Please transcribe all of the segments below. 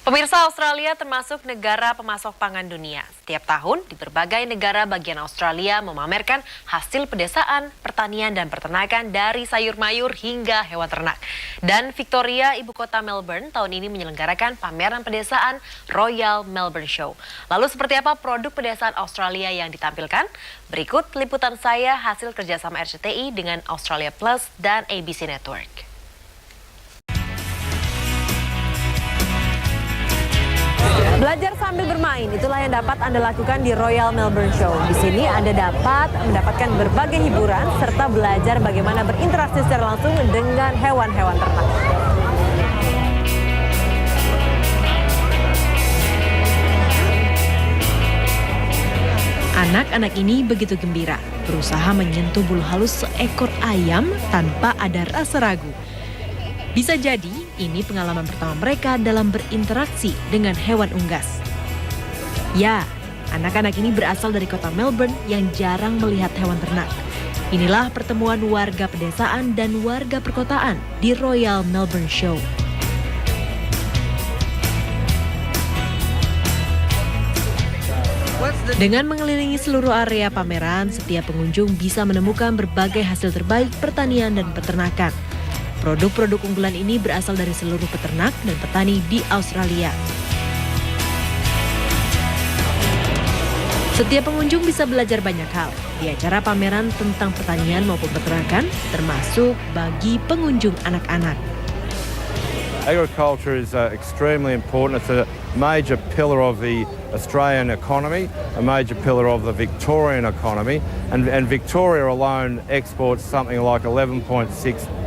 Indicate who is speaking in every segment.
Speaker 1: Pemirsa, Australia termasuk negara pemasok pangan dunia. Setiap tahun di berbagai negara bagian Australia memamerkan hasil pedesaan, pertanian dan peternakan dari sayur mayur hingga hewan ternak. Dan Victoria, ibu kota Melbourne, tahun ini menyelenggarakan pameran pedesaan Royal Melbourne Show. Lalu seperti apa produk pedesaan Australia yang ditampilkan? Berikut liputan saya hasil kerjasama RCTI dengan Australia Plus dan ABC Network. Belajar sambil bermain, itulah yang dapat Anda lakukan di Royal Melbourne Show. Di sini Anda dapat mendapatkan berbagai hiburan serta belajar bagaimana berinteraksi secara langsung dengan hewan-hewan ternak. Anak-anak ini begitu gembira, berusaha menyentuh bulu halus seekor ayam tanpa ada rasa ragu. Bisa jadi ini pengalaman pertama mereka dalam berinteraksi dengan hewan unggas. Ya, anak-anak ini berasal dari kota Melbourne yang jarang melihat hewan ternak. Inilah pertemuan warga pedesaan dan warga perkotaan di Royal Melbourne Show. Dengan mengelilingi seluruh area pameran, setiap pengunjung bisa menemukan berbagai hasil terbaik pertanian dan peternakan. Produk-produk unggulan ini berasal dari seluruh peternak dan petani di Australia. Setiap pengunjung bisa belajar banyak hal di acara pameran tentang pertanian maupun peternakan, termasuk bagi pengunjung anak-anak.
Speaker 2: Agriculture is extremely important. It's a major pillar of the Australian economy, a major pillar of the Victorian economy, and Victoria alone exports something like $11.6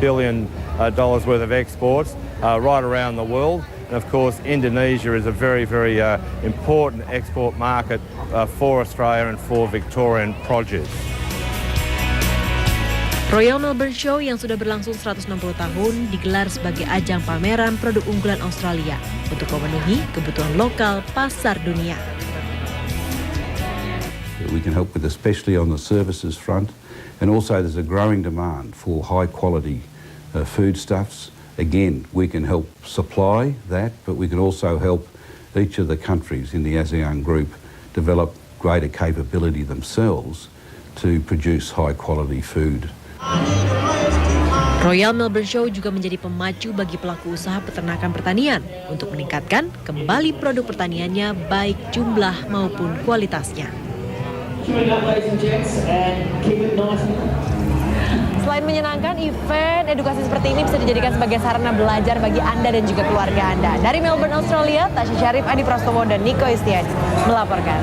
Speaker 2: billion worth of exports right around the world. And of course, Indonesia is a very, very important export market for Australia and for Victorian produce.
Speaker 1: Royal Melbourne Show yang sudah berlangsung 160 tahun digelar sebagai ajang pameran produk unggulan Australia untuk memenuhi kebutuhan lokal pasar dunia.
Speaker 3: We can help with especially on the services front, and also there's a growing demand for high quality foodstuffs. Again, we can help supply that, but we can also help each of the countries in the ASEAN group develop greater capability themselves to produce high quality food.
Speaker 1: Royal Melbourne Show juga menjadi pemacu bagi pelaku usaha peternakan pertanian untuk meningkatkan kembali produk pertaniannya baik jumlah maupun kualitasnya. Selain menyenangkan, event edukasi seperti ini bisa dijadikan sebagai sarana belajar bagi Anda dan juga keluarga Anda. Dari Melbourne, Australia, Tasya Syarif, Adi Prastowo, dan Niko Istiadi melaporkan.